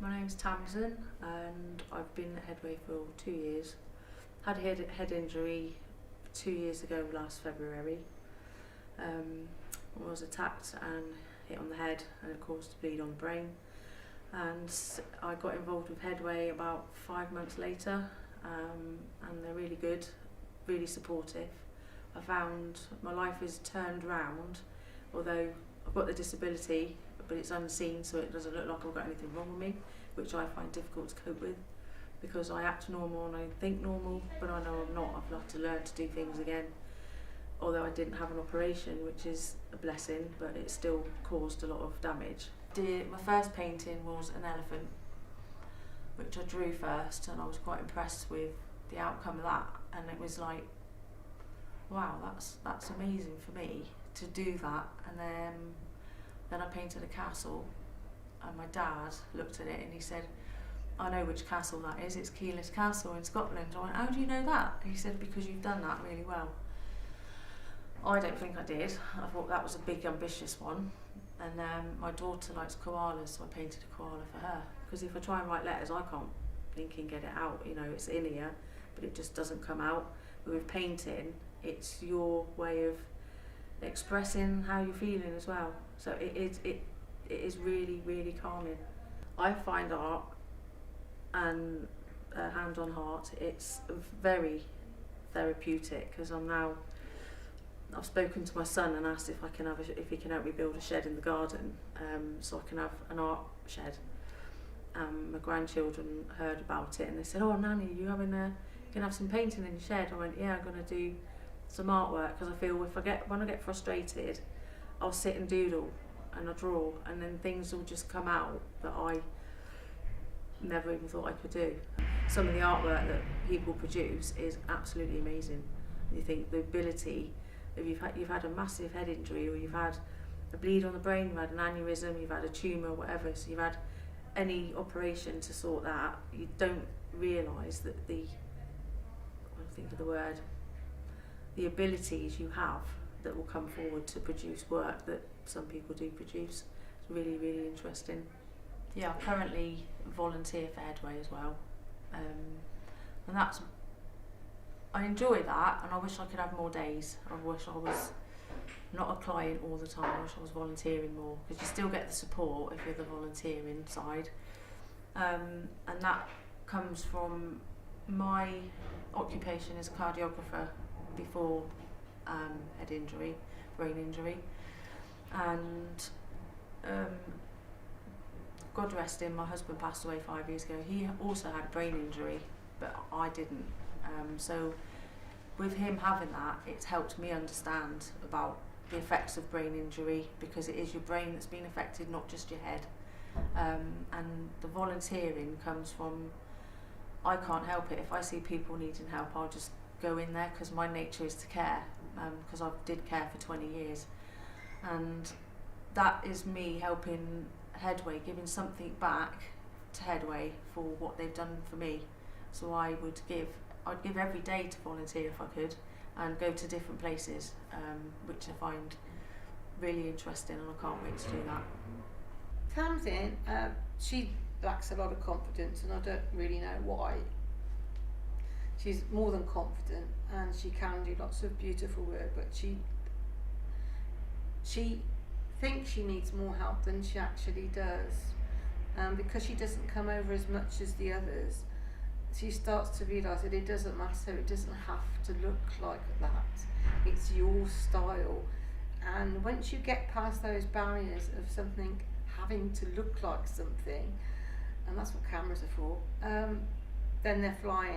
My name's Tamzin and I've been at Headway for 2 years. Had a head injury 2 years ago last February. I was attacked and hit on the head and of course to bleed on the brain. And I got involved with Headway about 5 months later, and they're really good, really supportive. I found my life is turned round, although I've got the disability, but it's unseen, so it doesn't look like I've got anything wrong with me, which I find difficult to cope with because I act normal and I think normal, but I know I'm not. I've had to learn to do things again, although I didn't have an operation, which is a blessing, but it still caused a lot of damage. My first painting was an elephant, which I drew first, and I was quite impressed with the outcome of that, and it was like, wow, that's amazing for me to do that. And then I painted a castle, and my dad looked at it and he said, I know which castle that is, it's Keyless Castle in Scotland. I went, how do you know that? He said, because you've done that really well. I don't think I did. I thought that was a big ambitious one. And my daughter likes koalas, so I painted a koala for her. Because if I try and write letters, I can't think and get it out. You know, it's in here, but it just doesn't come out. But with painting, it's your way of expressing how you're feeling as well. So it is really, really calming. I find art and hand on heart, it's very therapeutic, because I've spoken to my son and asked if he can help me build a shed in the garden, so I can have an art shed. My grandchildren heard about it and they said, oh Nanny, you can have some painting in your shed. I went, yeah, I'm going to do some artwork, because I feel when I get frustrated, I'll sit and doodle and I draw, and then things will just come out that I never even thought I could do. Some of the artwork that people produce is absolutely amazing. You think the ability, if you've had a massive head injury, or you've had a bleed on the brain, you've had an aneurysm, you've had a tumour, whatever, so you've had any operation to sort that, you don't realise that the abilities you have that will come forward to produce work that some people do produce. It's really, really interesting. Yeah, I currently volunteer for Headway as well, and I enjoy that, and I wish I could have more days. I wish I was not a client all the time. I wish I was volunteering more, because you still get the support if you're the volunteering side, and that comes from my occupation as a cardiographer before brain injury, and God rest him, my husband passed away 5 years ago. He also had a brain injury, but I didn't. So with him having that, it's helped me understand about the effects of brain injury, because it is your brain that's been affected, not just your head. And the volunteering comes from, I can't help it. If I see people needing help, I'll just go in there, because my nature is to care, because I did care for 20 years. And that is me helping Headway, giving something back to Headway for what they've done for me. So I'd give every day to volunteer if I could, and go to different places, which I find really interesting, and I can't wait to do that. Tamzin, she lacks a lot of confidence, and I don't really know why. She's more than confident, and she can do lots of beautiful work, but she thinks she needs more help than she actually does, because she doesn't come over as much as the others. She starts to realise that it doesn't matter, it doesn't have to look like that, it's your style. And once you get past those barriers of something having to look like something, and that's what cameras are for, then they're flying.